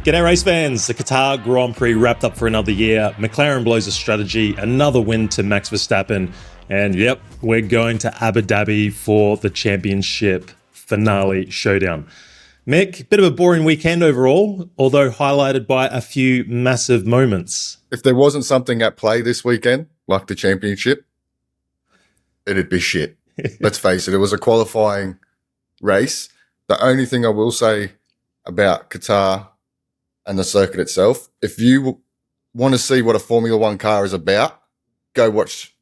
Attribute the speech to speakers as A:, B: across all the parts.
A: G'day race fans, the Qatar Grand Prix wrapped up for another year. McLaren blows a strategy, another win to Max Verstappen, and yep, we're going to Abu Dhabi for the championship finale showdown. Mick, bit of a boring weekend overall, although highlighted by a few massive moments.
B: If there wasn't something at play this weekend, like the championship, it'd be shit. Let's face it, it was a qualifying race. The only thing I will say about Qatar and the circuit itself, if you want to see what a Formula One car is about, go watch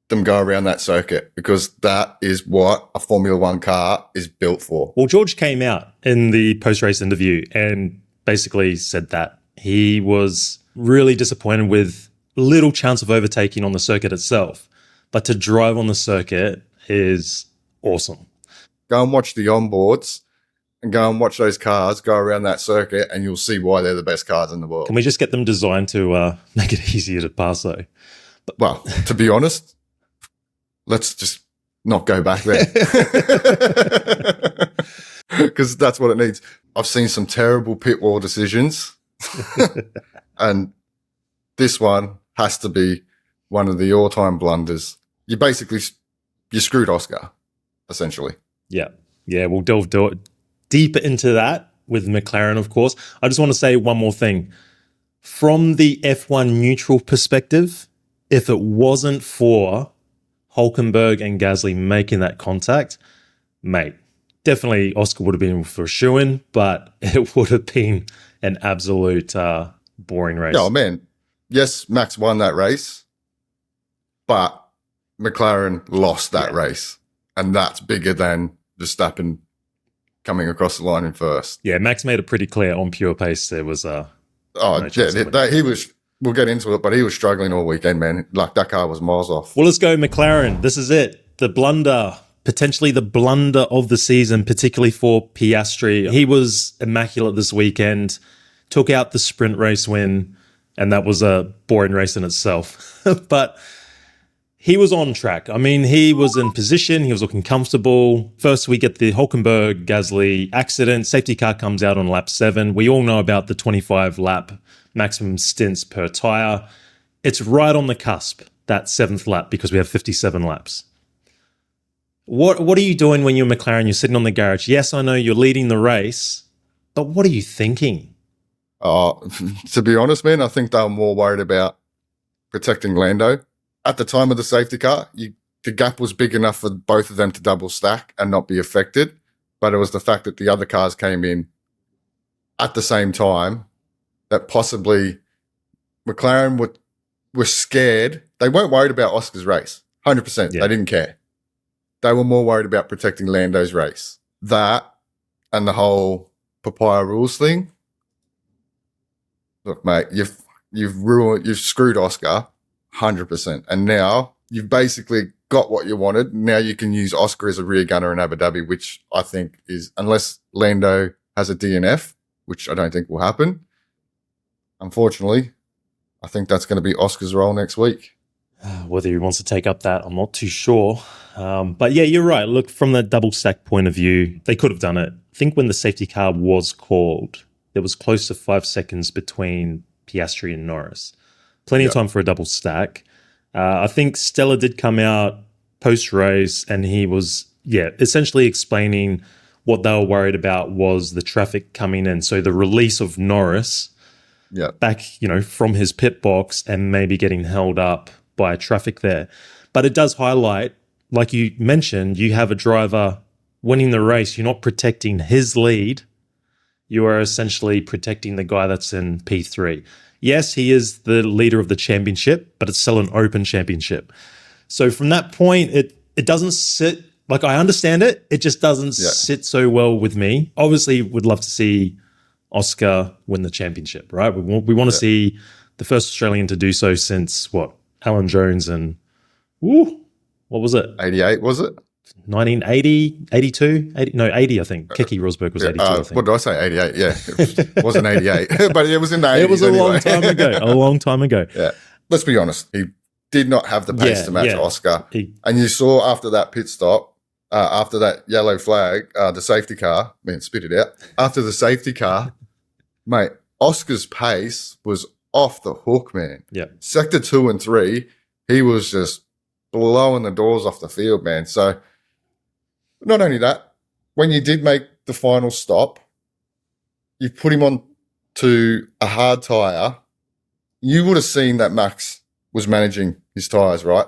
B: them go around that circuit, because that is what a Formula One car is built for.
A: Well, George came out in the post-race interview and basically said that he was really disappointed with little chance of overtaking on the circuit itself, but to drive on the circuit is awesome.
B: Go and watch the onboards and go and watch those cars go around that circuit, and you'll see why they're the best cars in the world.
A: Can we just get them designed to make it easier to pass though?
B: Well, to be honest, let's just not go back there, because that's what it needs. I've seen some terrible pit wall decisions, and this one has to be one of the all-time blunders. You screwed Oscar, essentially.
A: Yeah, we'll delve deeper into that with McLaren, of course. I just want to say one more thing. From the F1 neutral perspective, if it wasn't for Hülkenberg and Gasly making that contact, mate, definitely Oscar would have been for a shoo-in, but it would have been an absolute boring race.
B: Oh, man. Yes, Max won that race, but McLaren lost that race, and that's bigger than Verstappen coming across the line in first.
A: Yeah, Max made it pretty clear on pure pace there was he
B: was. We'll get into it, but he was struggling all weekend, man. Like, that car was miles off.
A: Well, let's go McLaren. This is it. The blunder, potentially the blunder of the season, particularly for Piastri. He was immaculate this weekend, took out the sprint race win, and that was a boring race in itself. But he was on track. I mean, he was in position. He was looking comfortable. First, we get the Hülkenberg-Gasly accident. Safety car comes out on lap 7. We all know about the 25-lap maximum stints per tyre. It's right on the cusp, that 7th lap, because we have 57 laps. What are you doing when you're McLaren? You're sitting on the garage. Yes, I know you're leading the race, but what are you thinking?
B: To be honest, man, I think they were more worried about protecting Lando. At the time of the safety car, the gap was big enough for both of them to double stack and not be affected, but it was the fact that the other cars came in at the same time that possibly McLaren were scared. They weren't worried about Oscar's race, 100%.
A: Yeah.
B: They didn't care. They were more worried about protecting Lando's race. That and the whole papaya rules thing. Look, mate, you've screwed Oscar 100%. And now you've basically got what you wanted. Now you can use Oscar as a rear gunner in Abu Dhabi, which I think is, unless Lando has a DNF, which I don't think will happen, unfortunately, I think that's going to be Oscar's role next week.
A: Whether he wants to take up that, I'm not too sure. But yeah, you're right. Look, from the double stack point of view, they could have done it. I think when the safety car was called, there was close to 5 seconds between Piastri and Norris. Plenty of time for a double stack. I think Stella did come out post-race and he was, essentially explaining what they were worried about was the traffic coming in. So the release of Norris back, from his pit box and maybe getting held up by traffic there. But it does highlight, like you mentioned, you have a driver winning the race. You're not protecting his lead. You are essentially protecting the guy that's in P3. Yes, he is the leader of the championship, but it's still an open championship. So from that point, it doesn't sit, like I understand it, it just doesn't sit so well with me. Obviously, would love to see Oscar win the championship, right? We want to see the first Australian to do so since, Alan Jones and, what was it?
B: 88, was it?
A: 1980, 82, 80, I think. Keke Rosberg was 82, I think.
B: What did I say? 88, yeah. It wasn't 88, but it was in the 80s.
A: It was a long time ago.
B: Yeah. Let's be honest. He did not have the pace to match Oscar. And you saw after that pit stop, after that yellow flag, the safety car, spit it out. After the safety car, mate, Oscar's pace was off the hook, man.
A: Yeah.
B: Sector 2 and 3, he was just blowing the doors off the field, man. So not only that, when you did make the final stop, you put him on to a hard tyre, you would have seen that Max was managing his tyres, right,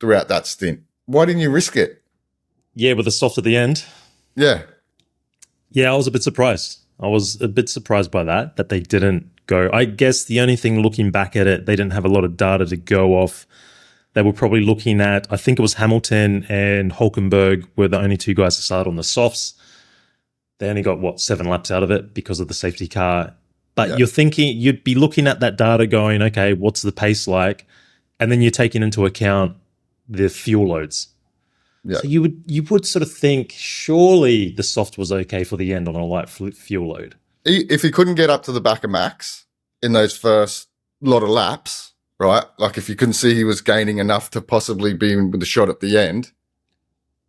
B: throughout that stint. Why didn't you risk it?
A: Yeah, with the soft at the end.
B: Yeah.
A: Yeah, I was a bit surprised. I was a bit surprised by that they didn't go. I guess the only thing looking back at it, they didn't have a lot of data to go off. They were probably looking at, I think it was Hamilton and Hülkenberg were the only two guys to start on the softs. They only got, 7 laps out of it because of the safety car. But you're thinking, you'd be looking at that data going, okay, what's the pace like? And then you're taking into account the fuel loads.
B: Yeah.
A: So you would sort of think, surely the soft was okay for the end on a light fuel load.
B: If he couldn't get up to the back of Max in those first lot of laps, right? Like if you couldn't see he was gaining enough to possibly be in with the shot at the end.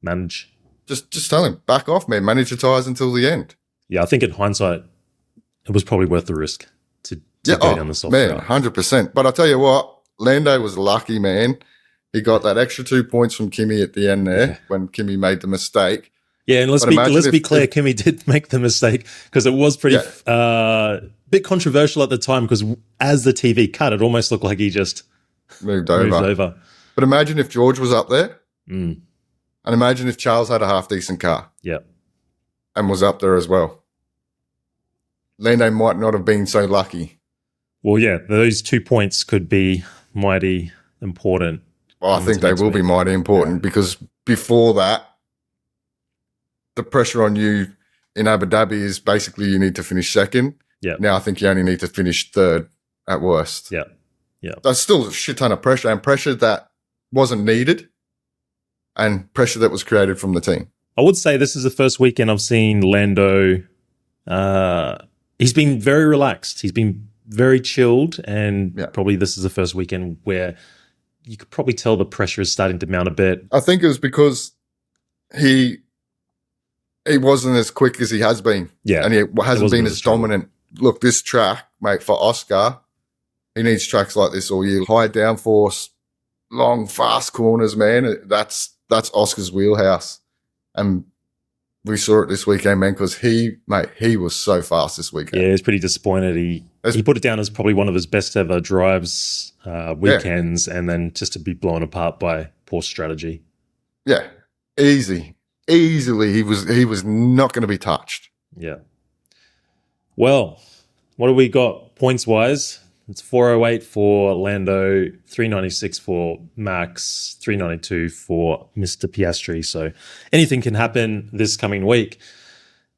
A: Manage.
B: Just tell him, back off, man. Manage your tyres until the end.
A: Yeah, I think in hindsight, it was probably worth the risk to go down the soft
B: man,
A: route.
B: 100%. But I'll tell you what, Lando was lucky, man. He got that extra 2 points from Kimi at the end there when Kimi made the mistake.
A: Yeah, and let's be clear, Kimi did make the mistake because it was pretty bit controversial at the time because as the TV cut, it almost looked like he just
B: moved over. But imagine if George was up there and imagine if Charles had a half-decent car and was up there as well. Lando might not have been so lucky.
A: Well, yeah, those 2 points could be mighty important.
B: Well, I think they will be mighty important because before that, the pressure on you in Abu Dhabi is basically you need to finish second.
A: Yeah.
B: Now I think you only need to finish third at worst.
A: Yeah. Yeah.
B: That's still a shit ton of pressure and pressure that wasn't needed and pressure that was created from the team.
A: I would say this is the first weekend I've seen Lando. He's been very relaxed. He's been very chilled and probably this is the first weekend where you could probably tell the pressure is starting to mount a bit.
B: I think it was because he wasn't as quick as he has been. Yeah. And he hasn't been as dominant. Look, this track, mate, for Oscar, he needs tracks like this all year. High downforce, long, fast corners, man. That's Oscar's wheelhouse. And we saw it this weekend, man, because he was so fast this weekend.
A: Yeah, he was pretty disappointed. He put it down as probably one of his best ever drives, weekends, and then just to be blown apart by poor strategy.
B: Yeah, easily, he was not going to be touched.
A: Yeah. Well, what do we got points wise? It's 408 for Lando, 396 for Max, 392 for Mr. Piastri. So anything can happen this coming week.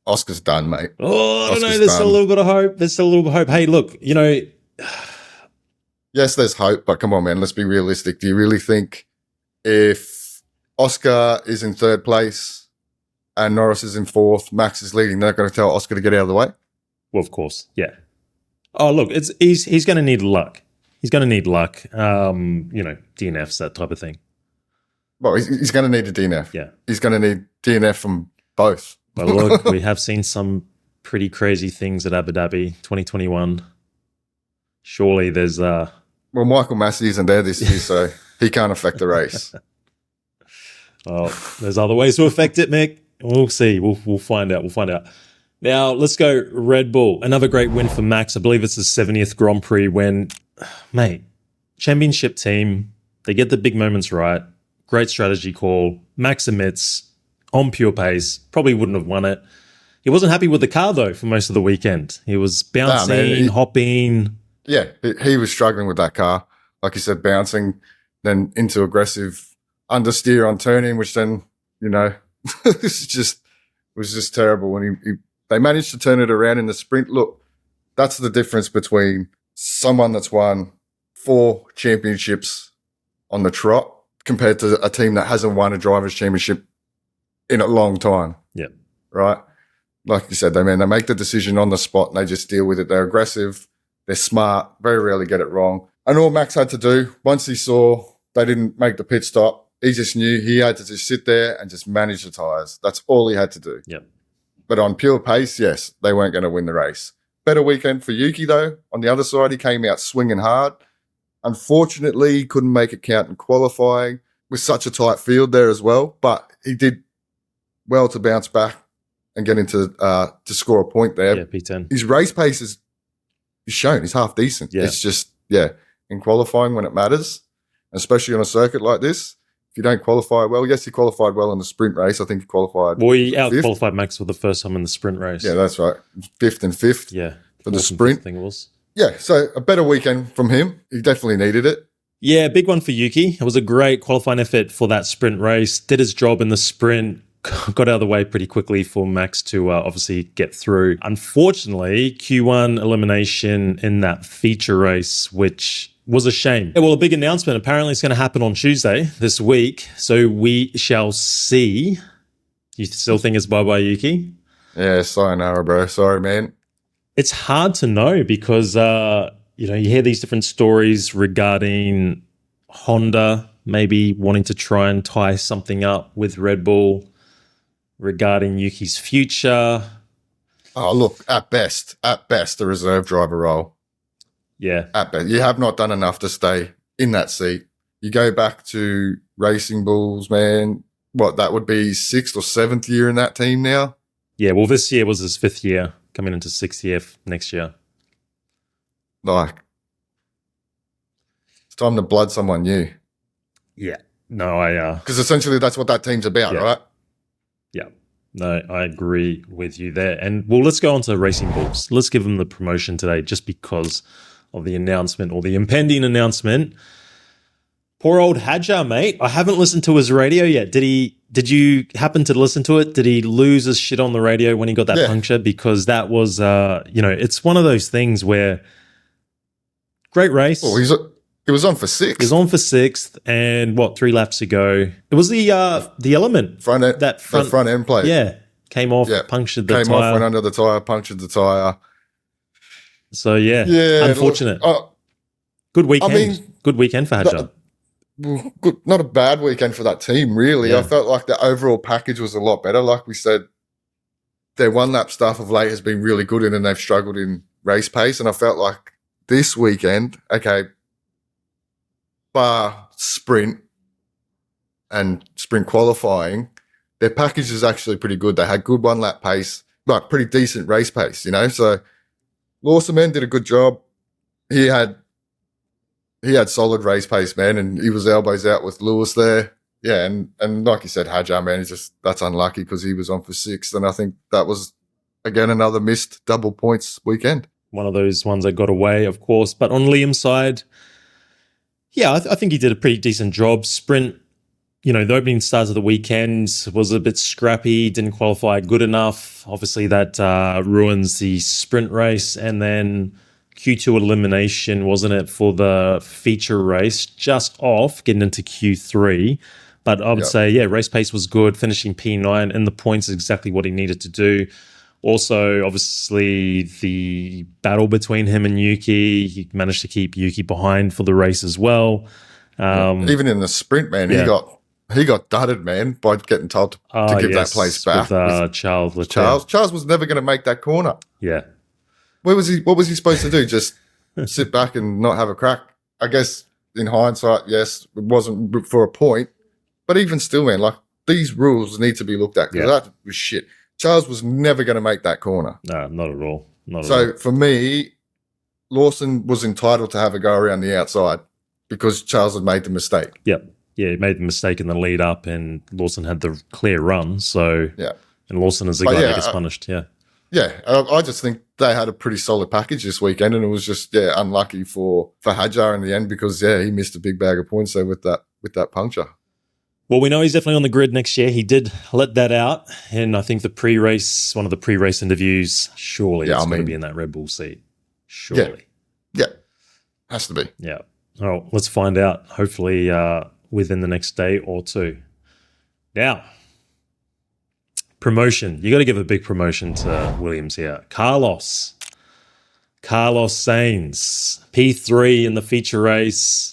B: Oscar's done, mate.
A: Oh, I don't know. There's still a little bit of hope. Hey, look,
B: yes, there's hope, but come on, man. Let's be realistic. Do you really think if Oscar is in third place and Norris is in fourth, Max is leading, they're not going to tell Oscar to get out of the way?
A: Well, of course, yeah. Oh, look, he's going to need luck. He's going to need luck. DNFs, that type of thing.
B: Well, he's going to need a DNF.
A: Yeah.
B: He's going to need DNF from both.
A: But look, we have seen some pretty crazy things at Abu Dhabi 2021. Surely there's...
B: Well, Michael Massey isn't there this year, so he can't affect the race.
A: Oh, there's other ways to affect it, Mick. We'll see. We'll find out. Now, let's go Red Bull. Another great win for Max. I believe it's his 70th Grand Prix when, mate, championship team, they get the big moments right. Great strategy call. Max admits, on pure pace, probably wouldn't have won it. He wasn't happy with the car, though, for most of the weekend. He was bouncing, hopping.
B: Yeah, he was struggling with that car. Like you said, bouncing, then into aggressive understeer on turning, which then, was just terrible when they managed to turn it around in the sprint. Look, that's the difference between someone that's won 4 championships on the trot compared to a team that hasn't won a driver's championship in a long time.
A: Yeah.
B: Right? Like you said, they make the decision on the spot and they just deal with it. They're aggressive. They're smart. Very rarely get it wrong. And all Max had to do, once he saw they didn't make the pit stop, he just knew he had to just sit there and just manage the tyres. That's all he had to do.
A: Yep.
B: But on pure pace, yes, they weren't going to win the race. Better weekend for Yuki, though. On the other side, he came out swinging hard. Unfortunately, he couldn't make it count in qualifying with such a tight field there as well. But he did well to bounce back and get into to score a point there.
A: Yeah, P10.
B: His race pace is shown. He's half decent.
A: Yeah.
B: It's just, in qualifying when it matters, especially on a circuit like this. If you don't qualify well, yes, he qualified well in the sprint race. I think he qualified.
A: Well, he out-qualified Max for the first time in the sprint race.
B: Yeah, that's right. 5th and 5th.
A: Yeah.
B: For the sprint.
A: I think it was.
B: Yeah, so a better weekend from him. He definitely needed it.
A: Yeah, big one for Yuki. It was a great qualifying effort for that sprint race. Did his job in the sprint. Got out of the way pretty quickly for Max to obviously get through. Unfortunately, Q1 elimination in that feature race, which was a shame. Yeah, well, a big announcement. Apparently it's going to happen on Tuesday this week. So we shall see. You still think it's bye-bye, Yuki?
B: Yeah, sayonara, bro. Sorry, man.
A: It's hard to know because, you hear these different stories regarding Honda maybe wanting to try and tie something up with Red Bull regarding Yuki's future.
B: Oh, look, at best, a reserve driver role.
A: Yeah.
B: At best. You have not done enough to stay in that seat. You go back to Racing Bulls, man. What, that would be 6th or 7th year in that team now?
A: Yeah, well, this year was his 5th year, coming into 6th year next year.
B: Like, it's time to blood someone new.
A: Yeah. No,
B: because essentially that's what that team's about, right?
A: Yeah. No, I agree with you there. And well, let's go on to Racing Bulls. Let's give them the promotion today just because of the announcement or the impending announcement. Poor old Hadjar, mate. I haven't listened to his radio yet. Did you happen to listen to it? Did he lose his shit on the radio when he got that puncture? Because that was, it's one of those things where great race.
B: Well, he was on for 6th.
A: He was on for 6th, and 3 laps ago? It was the element.
B: Front end plate.
A: Yeah. Came off, punctured the tyre.
B: Went under the tyre, punctured the tyre.
A: So, yeah unfortunate. Good weekend. Good weekend for Hadjar.
B: Not a bad weekend for that team, really. Yeah. I felt like the overall package was a lot better. Like we said, their one-lap stuff of late has been really good, and then they've struggled in race pace. And I felt like this weekend, bar sprint and sprint qualifying, their package is actually pretty good. They had good one-lap pace, but pretty decent race pace, So Lawson, man, did a good job. He had solid race pace, man, and he was elbows out with Lewis there. Yeah, and like you said, Hadjar, man, that's unlucky because he was on for 6th, and I think that was, again, another missed double points weekend. One
A: of those ones that got away, of course. But on Liam's side, I think he did a pretty decent job. Sprint, the opening starts of the weekend was a bit scrappy, didn't qualify good enough. Obviously, that ruins the sprint race, and then Q2 elimination, wasn't it, for the feature race, just off getting into Q3. But I would say, race pace was good, finishing P9, and the points is exactly what he needed to do. Also, obviously, the battle between him and Yuki, he managed to keep Yuki behind for the race as well.
B: Even in the sprint, man, he got dudded, man, by getting told to give that place back.
A: With Charles Leclerc.
B: Charles was never going to make that corner.
A: Yeah.
B: What was he supposed to do? Just sit back and not have a crack? I guess in hindsight, yes, it wasn't for a point. But even still, man, like, these rules need to be looked at because that was shit. Charles was never going to make that corner.
A: No, not at all.
B: So for me, Lawson was entitled to have a go around the outside because Charles had made the mistake.
A: Yep. Yeah, he made the mistake in the lead up, and Lawson had the clear run. So, and Lawson is the guy that gets punished.
B: Yeah, I just think they had a pretty solid package this weekend, and it was just unlucky for Hadjar in the end because he missed a big bag of points there with that puncture.
A: Well, we know he's definitely on the grid next year. He did let that out, and I think one of the pre-race interviews, surely it's going to be in that Red Bull seat. Surely.
B: Yeah. Has to be.
A: Yeah. Oh, let's find out, hopefully within the next day or two. Now, promotion. You got to give a big promotion to Williams here. Carlos Sainz, P3 in the feature race.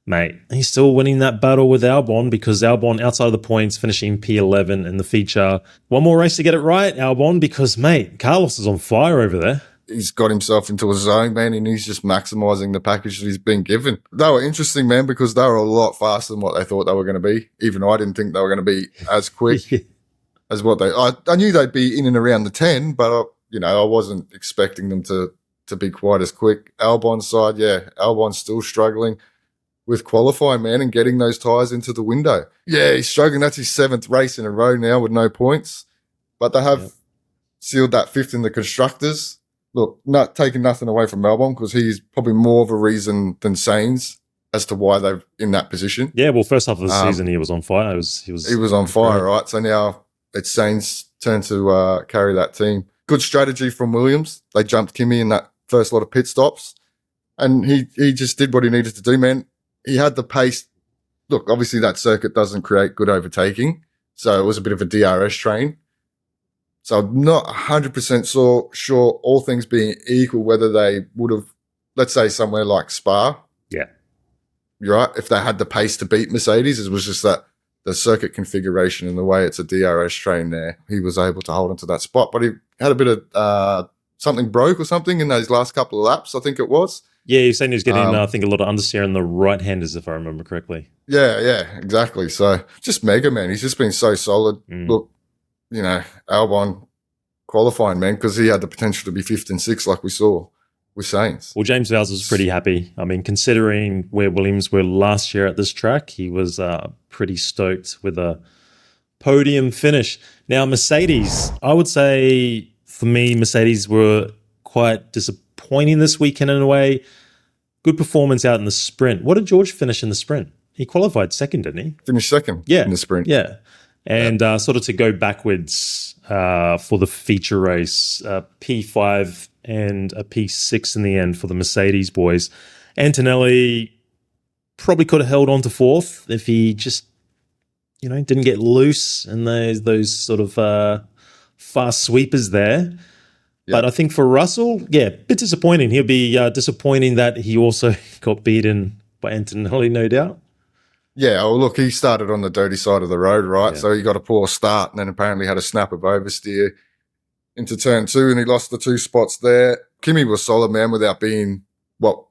A: Mate, he's still winning that battle with Albon because Albon, outside of the points, finishing P11 in the feature. One more race to get it right, Albon, because, mate, Carlos is on fire over there.
B: he's got himself into a zone, man, and he's just maximising the package that he's been given. They were interesting, man, because they were a lot faster than what they thought they were going to be. Even I didn't think they were going to be as quick as what they. I knew they'd be in and around the 10, but I wasn't expecting them to be quite as quick. Albon's side, Albon's still struggling with qualifying, man, and getting those tyres into the window. Yeah, he's struggling. That's his 7th race in a row now with no points. But they have sealed that 5th in the Constructors. Look, not taking nothing away from Albon, because he's probably more of a reason than Sainz as to why they're in that position.
A: Yeah, well, first half of the season he was on fire. He was
B: on fire, right? So now it's Sainz' turn to carry that team. Good strategy from Williams. They jumped Kimi in that first lot of pit stops, and he just did what he needed to do, man. He had the pace. Look, obviously that circuit doesn't create good overtaking, so it was a bit of a DRS train. So I'm not 100% sure, all things being equal, whether they would have, let's say somewhere like Spa.
A: Yeah.
B: You're right. If they had the pace to beat Mercedes, it was just that the circuit configuration and the way it's a DRS train there, he was able to hold onto that spot. But he had a bit of something broke or something in those last couple of laps, I think it was.
A: Yeah, you're saying he was getting, I think, a lot of understeer in the right-handers, if I remember correctly.
B: Yeah, exactly. So just mega, man. He's just been so solid. Look, Albon qualifying, man, because he had the potential to be 5th and 6th like we saw with Sainz.
A: Well, James Vowles was pretty happy. I mean, considering where Williams were last year at this track, he was pretty stoked with a podium finish. Now, Mercedes, I would say, for me, Mercedes were quite disappointing this weekend in a way. Good performance out in the sprint. What did George finish in the sprint? He qualified 2nd, didn't he?
B: Finished 2nd in the sprint.
A: Yeah. And sort of to go backwards for the feature race, P5 and a P6 in the end for the Mercedes boys. Antonelli probably could have held on to 4th if he just, didn't get loose in those sort of fast sweepers there. But I think for Russell, a bit disappointing. He'll be disappointing that he also got beaten by Antonelli, no doubt.
B: Yeah, well, look, he started on the dirty side of the road, right? Yeah. So he got a poor start and then apparently had a snap of oversteer into turn 2 and he lost the 2 spots there. Kimi was solid, man, without being,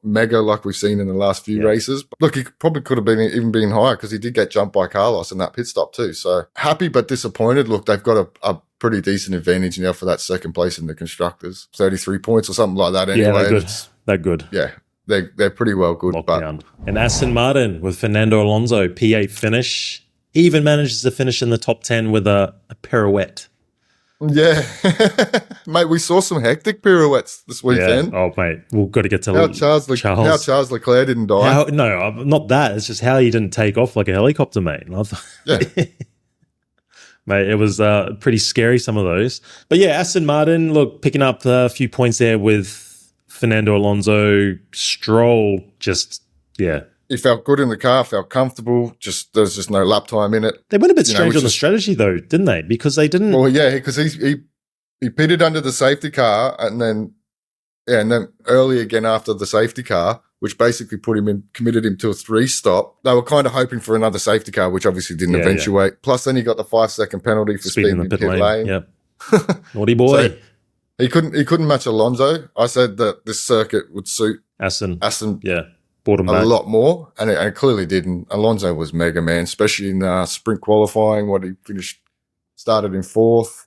B: mega like we've seen in the last few races. But look, he probably could have been even been higher because he did get jumped by Carlos in that pit stop too. So happy but disappointed. Look, they've got a pretty decent advantage now for that 2nd place in the Constructors. 33 points or something like that anyway.
A: Yeah, they're good.
B: Yeah. They're pretty well good.
A: And Aston Martin with Fernando Alonso, P8 finish. He even manages to finish in the top 10 with a pirouette.
B: Yeah. Mate, we saw some hectic pirouettes this weekend.
A: Yeah. Oh, mate, we've got to get to
B: how Charles Leclerc didn't die.
A: No, not that. It's just how he didn't take off like a helicopter, mate. Mate, it was pretty scary, some of those. But yeah, Aston Martin, look, picking up a few points there with Fernando Alonso. Stroll,
B: he felt good in the car, felt comfortable. There's just no lap time in it.
A: They went a bit strange on the strategy though, didn't they? Because they didn't.
B: Well, yeah, because he pitted under the safety car and then early again after the safety car, which basically committed him to a 3 stop. They were kind of hoping for another safety car, which obviously didn't eventuate. Yeah. Plus, then he got the 5-second penalty for speeding in the pit lane.
A: Yep. Naughty boy.
B: So, he couldn't match Alonso. I said that this circuit would suit Aston.
A: Brought him
B: a
A: back.
B: lot more, and it clearly didn't. Alonso was mega, man, especially in sprint qualifying. What he started in 4th,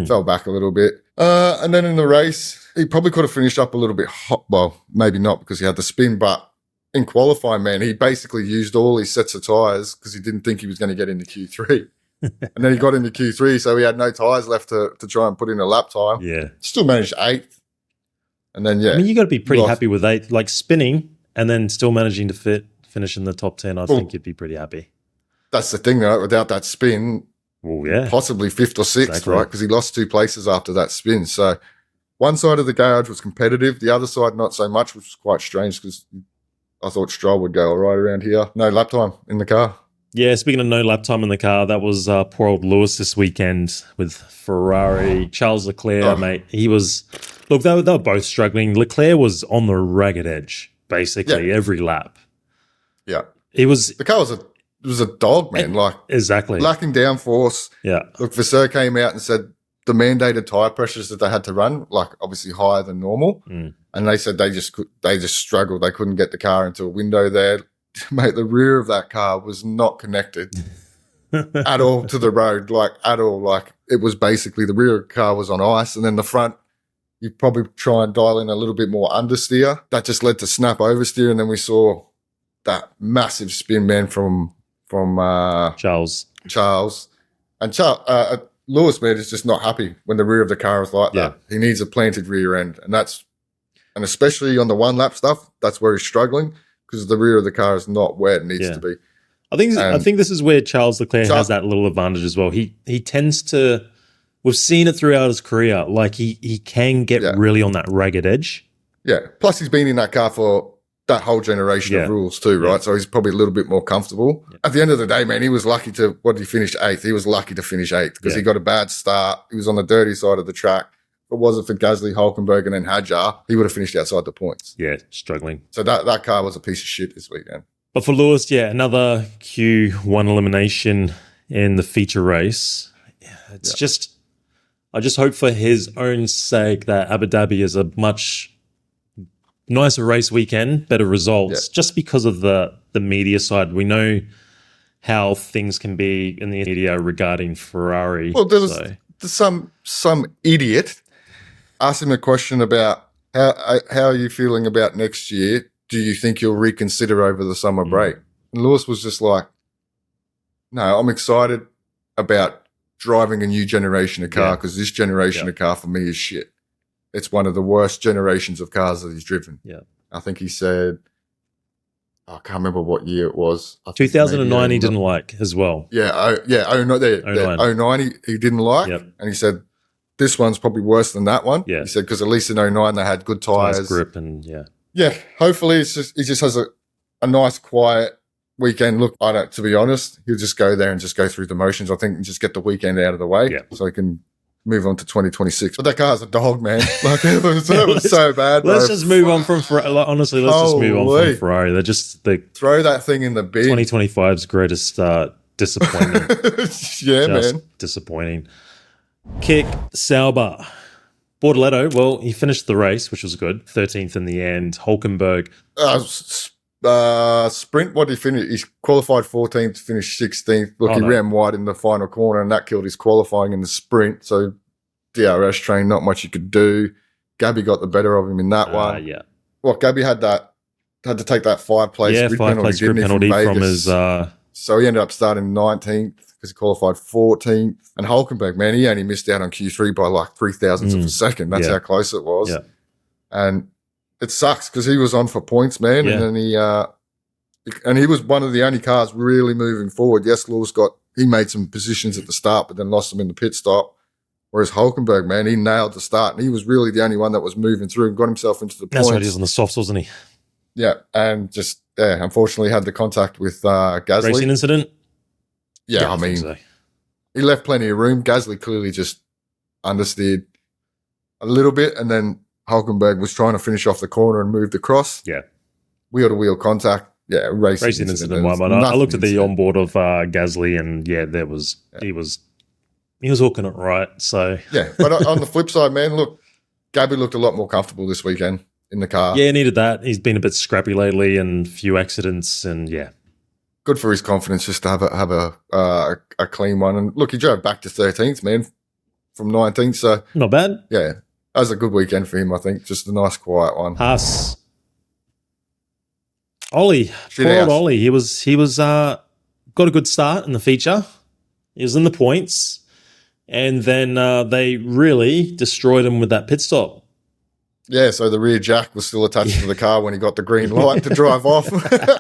B: fell back a little bit, and then in the race, he probably could have finished up a little bit hot. Well, maybe not because he had the spin, but in qualifying, man, he basically used all his sets of tyres because he didn't think he was going to get into Q3. And then he got into Q3, so he had no tyres left to try and put in a lap time.
A: Yeah.
B: Still managed 8th. And then,
A: I mean, you got to be pretty happy with 8th. Like spinning and then still managing to finish in the top 10, I think you'd be pretty happy.
B: That's the thing, though. Without that spin, possibly 5th or 6th, right? Because he lost 2 places after that spin. So one side of the garage was competitive. The other side, not so much, which was quite strange because I thought Stroll would go all right around here. No lap time in the car.
A: Yeah, speaking of no lap time in the car, that was poor old Lewis this weekend with Ferrari. Charles Leclerc, mate, he was... Look, they were both struggling. Leclerc was on the ragged edge, basically, every lap.
B: Yeah.
A: The
B: car was a dog, man.
A: Exactly.
B: Lacking downforce.
A: Yeah.
B: Look, Vasseur came out and said the mandated tyre pressures that they had to run, like obviously higher than normal. And they said they just struggled. They couldn't get the car into a window there. Mate, the rear of that car was not connected at all to the road, like at all. Like it was basically the rear of the car was on ice, and then the front, you probably try and dial in a little bit more understeer. That just led to snap oversteer, and then we saw that massive spin, man, from
A: Charles.
B: And Lewis, man, is just not happy when the rear of the car is like that. He needs a planted rear end, and especially on the one lap stuff, that's where he's struggling because the rear of the car is not where it needs to be.
A: I think this is where Charles Leclerc has that little advantage as well. He tends to. We've seen it throughout his career. Like he can get really on that ragged edge. Yeah.
B: Plus, he's been in that car for that whole generation of rules too, right? So he's probably a little bit more comfortable. At the end of the day, man, he was lucky to, he finished 8th? He was lucky to finish 8th because he got a bad start. He was on the dirty side of the track. If it wasn't for Gasly, Hulkenberg, and then Hadjar, he would have finished outside the points.
A: Yeah, struggling.
B: So that car was a piece of shit this weekend.
A: But for Lewis, another Q1 elimination in the feature race. It's just, I just hope for his own sake that Abu Dhabi is a much nicer race weekend, better results, just because of the media side. We know how things can be in the media regarding Ferrari.
B: Well, there's some idiot asked him a question about how are you feeling about next year? Do you think you'll reconsider over the summer break? And Lewis was just like, no, I'm excited about driving a new generation of car because this generation of car for me is shit. It's one of the worst generations of cars that he's driven. Yeah. I think he said, I can't remember what year it was.
A: 2009 he didn't like as well.
B: 09 he didn't like. Yep. And he said, this one's probably worse than that one. Yeah. He said, because at least in 09 they had good tyres.
A: Nice grip and
B: Yeah, hopefully he just has a nice quiet weekend. Look, to be honest, he'll just go there and just go through the motions. I think and just get the weekend out of the way so he can move on to 2026. But that car's a dog, man. Like it was so bad.
A: Let's just move on from Ferrari. Honestly, let's just move on from Ferrari. They're just
B: throw that thing in the bin.
A: 2025's greatest disappointment.
B: Man.
A: Disappointing. Kick Sauber. Bortoletto, well, he finished the race, which was good. 13th in the end. Hulkenberg.
B: Sprint, what did he finish? He qualified 14th, finished 16th. Look, he ran wide in the final corner, and that killed his qualifying in the sprint. So, DRS train, not much you could do. Gabby got the better of him in that one.
A: Yeah.
B: Well, Gabby had to take that 5-place grid penalty from his. So he ended up starting 19th because he qualified 14th. And Hulkenberg, man, he only missed out on Q3 by like 0.003 of a second. That's how close it was. Yeah. And it sucks because he was on for points, man. Yeah. And then he was one of the only cars really moving forward. Yes, Lewis he made some positions at the start, but then lost them in the pit stop. Whereas Hulkenberg, man, he nailed the start. And he was really the only one that was moving through and got himself into the points.
A: That's right, he was on the softs, wasn't he?
B: Yeah, and just, unfortunately had the contact with Gasly.
A: Racing incident?
B: Yeah, I mean, so. He left plenty of room. Gasly clearly just understeered a little bit, and then Hulkenberg was trying to finish off the corner and moved across. Yeah. Wheel-to-wheel contact. Yeah, racing incident.
A: I looked at the onboard of Gasly, and he was hooking it right. So
B: but on the flip side, man, look, Gabby looked a lot more comfortable this weekend in the car.
A: Yeah, needed that. He's been a bit scrappy lately, and a few accidents, and
B: good for his confidence just to have a clean one. And look, he drove back to 13th, man, from 19th. So
A: not bad.
B: Yeah, that was a good weekend for him. I think just a nice, quiet one.
A: Haas. Ollie, poor old Ollie. He was got a good start in the feature. He was in the points, and then they really destroyed him with that pit stop.
B: Yeah, so the rear jack was still attached to the car when he got the green light to drive off,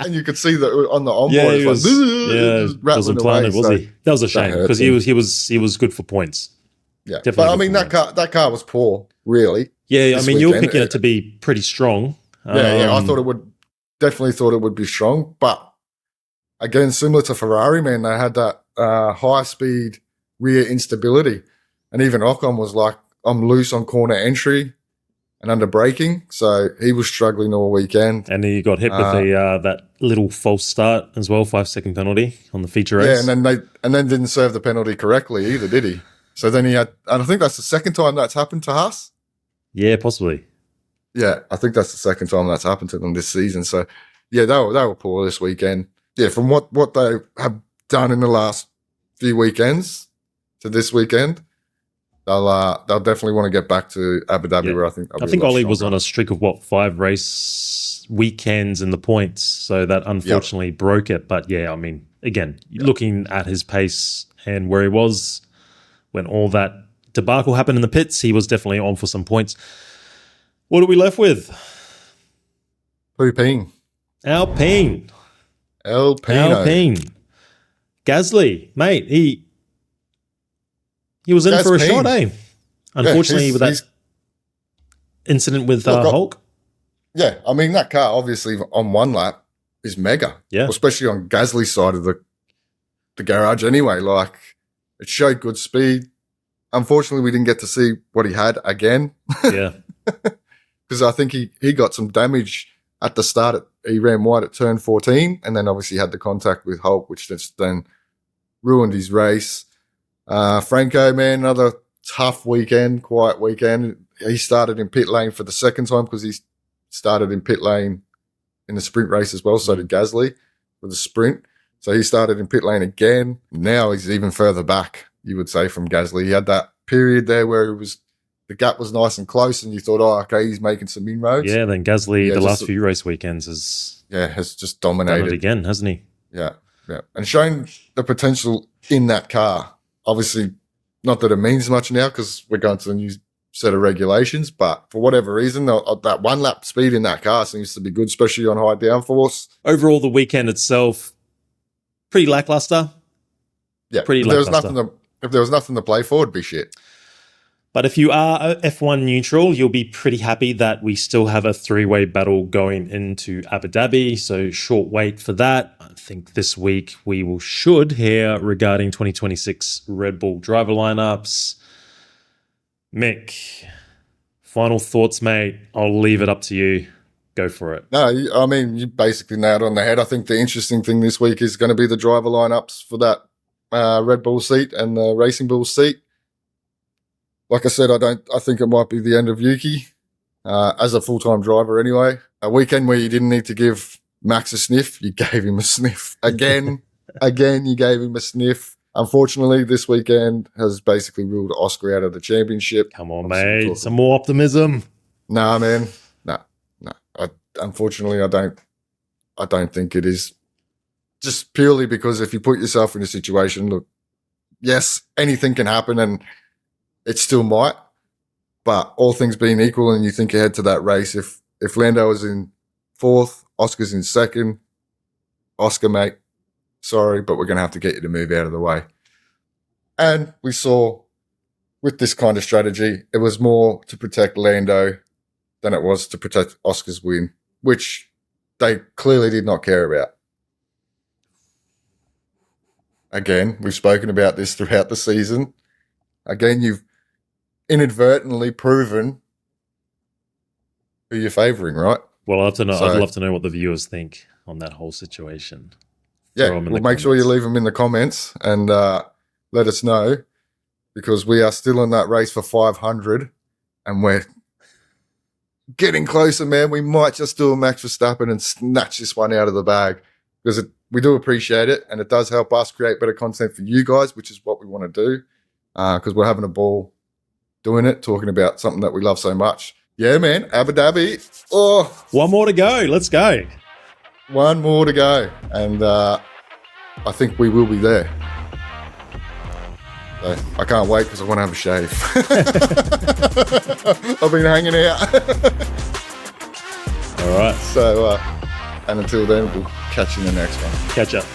B: and you could see that on the onboard.
A: He wasn't planted, was he? That was a shame because he was good for points.
B: Yeah, definitely. But I mean that car was poor, really.
A: Yeah, I mean you were picking it to be pretty strong.
B: I thought it would. Definitely thought it would be strong, but again, similar to Ferrari, man, they had that high-speed rear instability, and even Ocon was like, "I'm loose on corner entry and under braking," so he was struggling all weekend.
A: And he got hit with that little false start as well, 5-second penalty on the feature race.
B: Yeah, and then didn't serve the penalty correctly either, did he? So then he had, and I think that's the second time that's happened to Haas.
A: Yeah, possibly.
B: Yeah, I think that's the second time that's happened to them this season. So, yeah, they were poor this weekend. Yeah, from what they have done in the last few weekends to this weekend, they'll definitely want to get back to Abu Dhabi, where I think
A: Ollie was on a streak of 5 race weekends in the points, so that unfortunately broke it. But yeah, I mean, again, looking at his pace and where he was when all that debacle happened in the pits, he was definitely on for some points. What are we left with?
B: Alpine.
A: Gasly, mate, he was in for a shot, eh? Unfortunately, with that incident with Hulk.
B: Yeah, I mean, that car obviously on one lap is mega.
A: Yeah.
B: Especially on Gasly's side of the garage anyway. Like, it showed good speed. Unfortunately, we didn't get to see what he had again.
A: Yeah.
B: Because I think he got some damage at the start. He ran wide at turn 14 and then obviously had the contact with Hulk, which just then ruined his race. Franco, man, another tough weekend, quiet weekend. He started in pit lane for the second time because he started in pit lane in the sprint race as well. So did Gasly for the sprint. So he started in pit lane again. Now he's even further back, you would say, from Gasly. He had that period there where the gap was nice and close and you thought, oh, okay, he's making some inroads.
A: Yeah, then Gasly, the last few race weekends
B: has just dominated.
A: Done it again, hasn't he?
B: Yeah. And showing the potential in that car. Obviously, not that it means much now because we're going to the new set of regulations, but for whatever reason, that one lap speed in that car seems to be good, especially on high downforce.
A: Overall, the weekend itself, pretty lackluster.
B: Yeah,
A: pretty lackluster.
B: If there was nothing to play for, it'd be shit.
A: But if you are F1 neutral, you'll be pretty happy that we still have a 3-way battle going into Abu Dhabi. So short wait for that. I think this week we should hear regarding 2026 Red Bull driver lineups. Mick, final thoughts, mate. I'll leave it up to you. Go for it.
B: No, I mean, you basically nailed it on the head. I think the interesting thing this week is going to be the driver lineups for that Red Bull seat and the Racing Bull seat. Like I said, I think it might be the end of Yuki as a full-time driver anyway. A weekend where you didn't need to give Max a sniff, you gave him a sniff. Again, you gave him a sniff. Unfortunately, this weekend has basically ruled Oscar out of the championship.
A: Come on, mate. Some more optimism.
B: Nah, man. No. Unfortunately, I don't think it is. Just purely because if you put yourself in a situation, look, yes, anything can happen and it still might, but all things being equal and you think ahead to that race, if Lando is in 4th, Oscar's in 2nd, Oscar, mate, sorry, but we're going to have to get you to move out of the way. And we saw with this kind of strategy, it was more to protect Lando than it was to protect Oscar's win, which they clearly did not care about. Again, we've spoken about this throughout the season. Again, you've inadvertently proven who you're favouring, right?
A: Well, I'd love to know what the viewers think on that whole situation.
B: Yeah, we'll make sure you leave them in the comments and let us know because we are still in that race for 500 and we're getting closer, man. We might just do a Max Verstappen and snatch this one out of the bag because we do appreciate it and it does help us create better content for you guys, which is what we want to do because we're having a ball doing it, talking about something that we love so much. Yeah, man, Abu Dhabi. Oh,
A: one more to go. Let's go.
B: One more to go. And I think we will be there. So I can't wait because I want to have a shave. I've been hanging out.
A: All right.
B: So, and until then, we'll catch you in the next one.
A: Catch up.